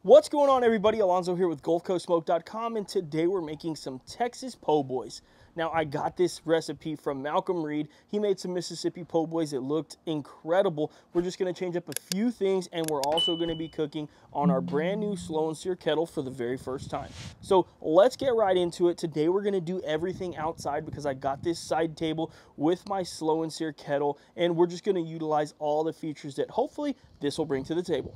What's going on, everybody? Alonzo here with GulfCoastSmoke.com, and today we're making some Texas po' boys. Now, I got this recipe from Malcom. He made some Mississippi po' boys. It looked incredible. We're just going to change up a few things, and we're also going to be cooking on our brand new Slow N Sear Kettle for the very first time. So let's get right into it. Today we're going to do everything outside because I got this side table with my Slow N Sear Kettle, and we're just going to utilize all the features that hopefully this will bring to the table.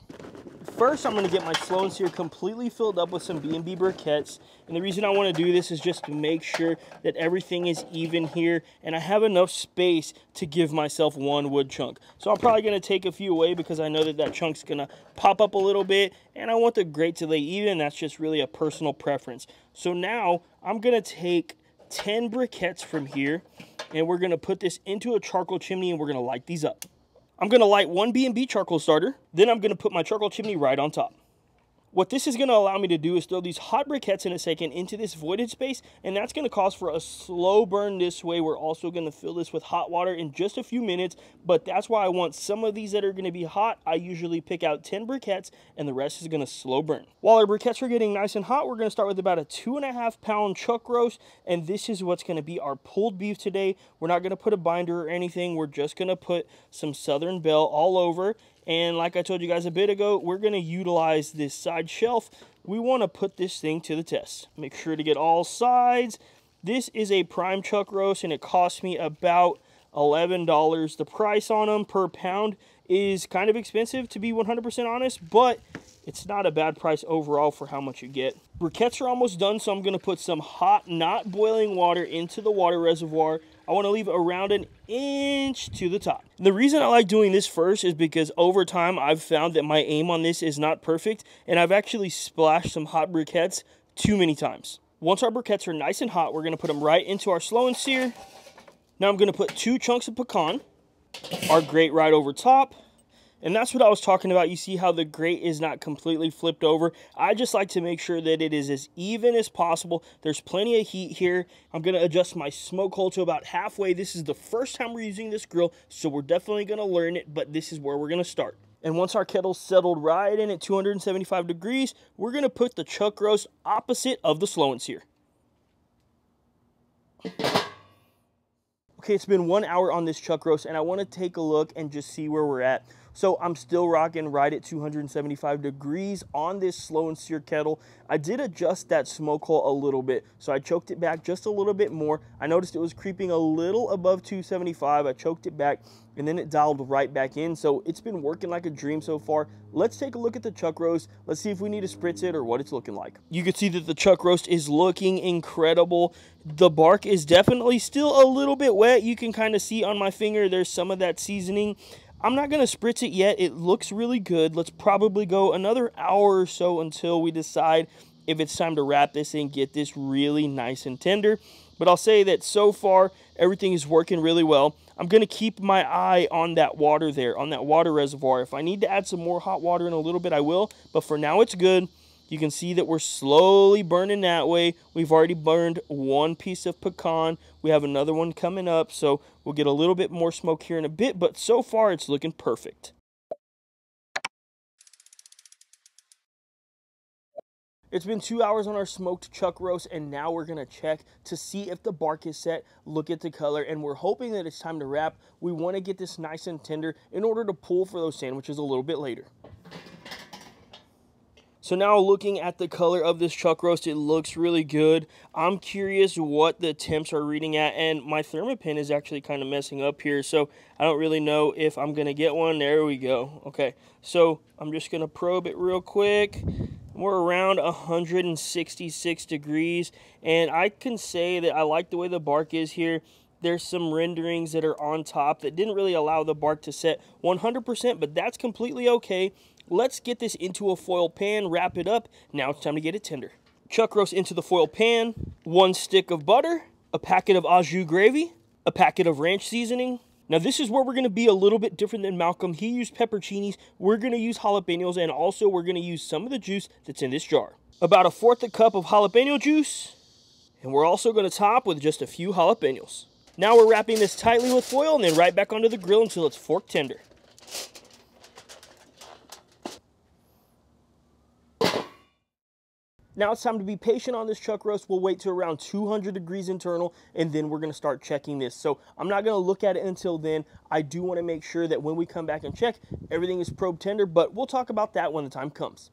First, I'm going to get my Slow N Sear completely filled up with some B&B briquettes. And the reason I want to do this is just to make sure that everything is even here and I have enough space to give myself one wood chunk. So I'm probably going to take a few away because I know that that chunk's going to pop up a little bit and I want the grate to lay even. That's just really a personal preference. So now I'm going to take 10 briquettes from here and we're going to put this into a charcoal chimney and we're going to light these up. I'm going to light one B&B charcoal starter, then I'm going to put my charcoal chimney right on top. What this is going to allow me to do is throw these hot briquettes in a second into this voided space, and that's going to cause for a slow burn this way. We're also going to fill this with hot water in just a few minutes, but that's why I want some of these that are going to be hot. I usually pick out 10 briquettes, and the rest is going to slow burn. While our briquettes are getting nice and hot, we're going to start with about a 2.5 pound chuck roast, and this is what's going to be our pulled beef today. We're not going to put a binder or anything. We're just going to put some Southern Belle all over. And like I told you guys a bit ago, we're going to utilize this side shelf. We want to put this thing to the test. Make sure to get all sides. This is a prime chuck roast, and it cost me about $11. The price on them per pound is kind of expensive, to be 100% honest, but it's not a bad price overall for how much you get. Briquettes are almost done, so I'm going to put some hot, not boiling water into the water reservoir. I want to leave around an inch to the top. The reason I like doing this first is because over time I've found that my aim on this is not perfect, and I've actually splashed some hot briquettes too many times. Once our briquettes are nice and hot, we're going to put them right into our Slow N Sear. Now I'm going to put 2 chunks of pecan, our grate right over top. And that's what I was talking about. You see how the grate is not completely flipped over. I just like to make sure that it is as even as possible. There's plenty of heat here. I'm going to adjust my smoke hole to about halfway. This is the first time we're using this grill, so we're definitely going to learn it, but this is where we're going to start. And once our kettle's settled right in at 275 degrees, we're going to put the chuck roast opposite of the Slow N Sear. Okay, it's been 1 hour on this chuck roast, and I want to take a look and just see where we're at. So I'm still rocking right at 275 degrees on this Slow N Sear kettle. I did adjust that smoke hole a little bit, so I choked it back just a little bit more. I noticed it was creeping a little above 275. I choked it back, and then it dialed right back in. So it's been working like a dream so far. Let's take a look at the chuck roast. Let's see if we need to spritz it or what it's looking like. You can see that the chuck roast is looking incredible. The bark is definitely still a little bit wet. You can kind of see on my finger there's some of that seasoning. I'm not going to spritz it yet. It looks really good. Let's probably go another hour or so until we decide if it's time to wrap this and get this really nice and tender. But I'll say that so far, everything is working really well. I'm going to keep my eye on that water there, on that water reservoir. If I need to add some more hot water in a little bit, I will. But for now, it's good. You can see that we're slowly burning that way. We've already burned one piece of pecan. We have another one coming up, so we'll get a little bit more smoke here in a bit, but so far it's looking perfect. It's been 2 hours on our smoked chuck roast, and now we're going to check to see if the bark is set, look at the color, and we're hoping that it's time to wrap. We want to get this nice and tender in order to pull for those sandwiches a little bit later. So now looking at the color of this chuck roast, it looks really good. I'm curious what the temps are reading at, and my Thermopin is actually kind of messing up here, so I don't really know if I'm going to get one. There we go. Okay, so I'm just going to probe it real quick. We're around 166 degrees, and I can say that I like the way the bark is here. There's some renderings that are on top that didn't really allow the bark to set 100%, but that's completely okay. Let's get this into a foil pan, wrap it up. Now it's time to get it tender. Chuck roast into the foil pan, 1 stick of butter, a packet of au jus gravy, a packet of ranch seasoning. Now this is where we're going to be a little bit different than Malcom. He used pepperoncinis. We're going to use jalapenos, and also we're going to use some of the juice that's in this jar. About 1/4 cup of jalapeno juice, and we're also going to top with just a few jalapenos. Now we're wrapping this tightly with foil and then right back onto the grill until it's fork tender. Now it's time to be patient on this chuck roast. We'll wait to around 200 degrees internal, and then we're gonna start checking this. So I'm not gonna look at it until then. I do wanna make sure that when we come back and check, everything is probe tender, but we'll talk about that when the time comes.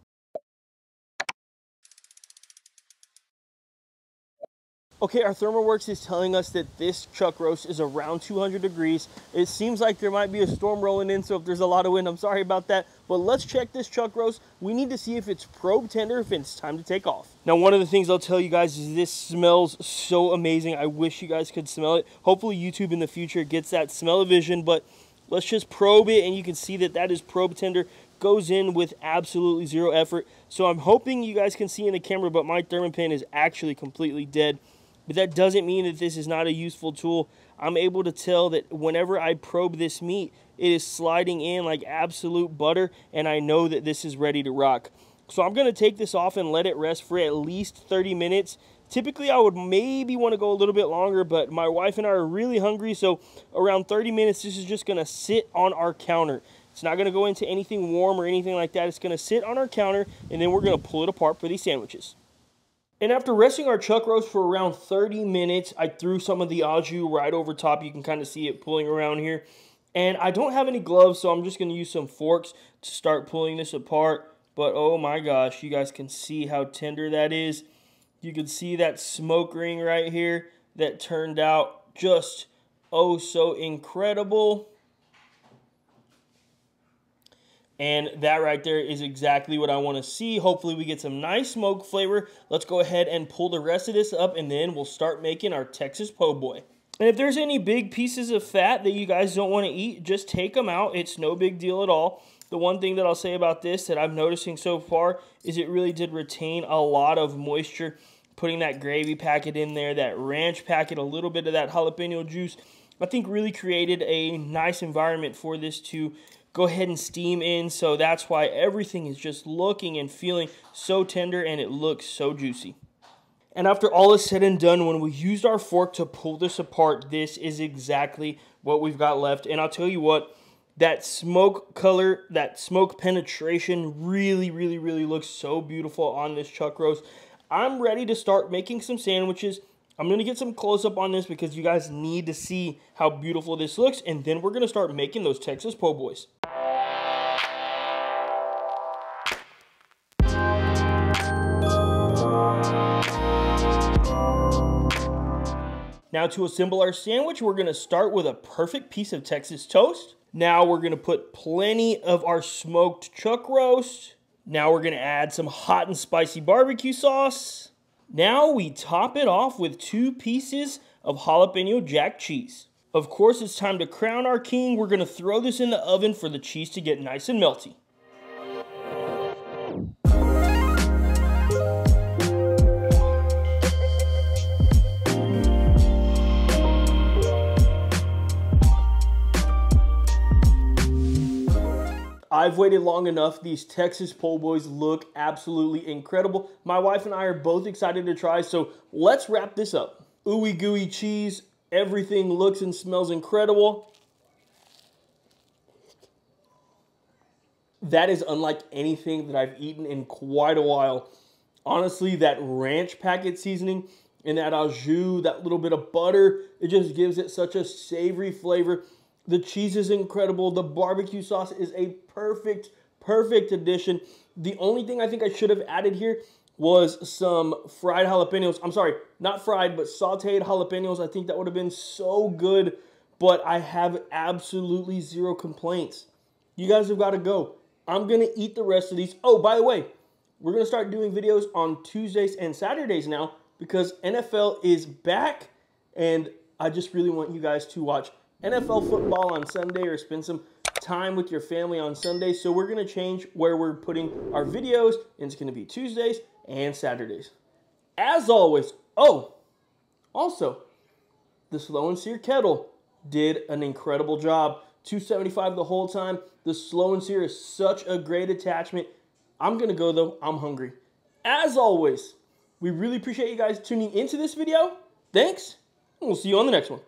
Okay, our ThermoWorks is telling us that this chuck roast is around 200 degrees. It seems like there might be a storm rolling in, so if there's a lot of wind, I'm sorry about that. But let's check this chuck roast. We need to see if it's probe tender, if it's time to take off. Now, one of the things I'll tell you guys is this smells so amazing. I wish you guys could smell it. Hopefully YouTube in the future gets that smell-o-vision, but let's just probe it, and you can see that that is probe tender. Goes in with absolutely zero effort. So I'm hoping you guys can see in the camera, but my Thermapen is actually completely dead. But that doesn't mean that this is not a useful tool. I'm able to tell that whenever I probe this meat, it is sliding in like absolute butter, and I know that this is ready to rock. So I'm going to take this off and let it rest for at least 30 minutes. Typically, I would maybe want to go a little bit longer, but my wife and I are really hungry, so around 30 minutes, this is just going to sit on our counter. It's not going to go into anything warm or anything like that. It's going to sit on our counter, and then we're going to pull it apart for these sandwiches. And after resting our chuck roast for around 30 minutes, I threw some of the au jus right over top. You can kind of see it pulling around here. And I don't have any gloves, so I'm just going to use some forks to start pulling this apart. But oh my gosh, you guys can see how tender that is. You can see that smoke ring right here that turned out just oh so incredible. And that right there is exactly what I want to see. Hopefully we get some nice smoke flavor. Let's go ahead and pull the rest of this up, and then we'll start making our Texas po' boy. And if there's any big pieces of fat that you guys don't want to eat, just take them out. It's no big deal at all. The one thing that I'll say about this that I'm noticing so far is it really did retain a lot of moisture. Putting that gravy packet in there, that ranch packet, a little bit of that jalapeno juice, I think really created a nice environment for this to go ahead and steam in. So that's why everything is just looking and feeling so tender, and it looks so juicy. And after all is said and done, when we used our fork to pull this apart, this is exactly what we've got left. And I'll tell you what, that smoke color, that smoke penetration really looks so beautiful on this chuck roast. I'm ready to start making some sandwiches. I'm going to get some close-up on this because you guys need to see how beautiful this looks, and then we're going to start making those Texas po' boys. Now to assemble our sandwich, we're going to start with a perfect piece of Texas toast. Now we're going to put plenty of our smoked chuck roast. Now we're going to add some hot and spicy barbecue sauce. Now we top it off with 2 pieces of jalapeno jack cheese. Of course, it's time to crown our king. We're going to throw this in the oven for the cheese to get nice and melty. I've waited long enough. These Texas po' boys look absolutely incredible. My wife and I are both excited to try, so let's wrap this up. Ooey gooey cheese. Everything looks and smells incredible. That is unlike anything that I've eaten in quite a while. Honestly, that ranch packet seasoning and that au jus, that little bit of butter, it just gives it such a savory flavor. The cheese is incredible. The barbecue sauce is a perfect addition. The only thing I think I should have added here was some fried jalapenos. I'm sorry, not fried, but sauteed jalapenos. I think that would have been so good, but I have absolutely zero complaints. You guys have got to go. I'm going to eat the rest of these. Oh, by the way, we're going to start doing videos on Tuesdays and Saturdays now because NFL is back, and I just really want you guys to watch NFL football on Sunday or spend some time with your family on Sunday. So we're going to change where we're putting our videos, and it's going to be Tuesdays and Saturdays. As always, oh, also, the Slow N Sear Kettle did an incredible job. $275 the whole time. The Slow N Sear is such a great attachment. I'm going to go, though. I'm hungry. As always, we really appreciate you guys tuning into this video. Thanks, and we'll see you on the next one.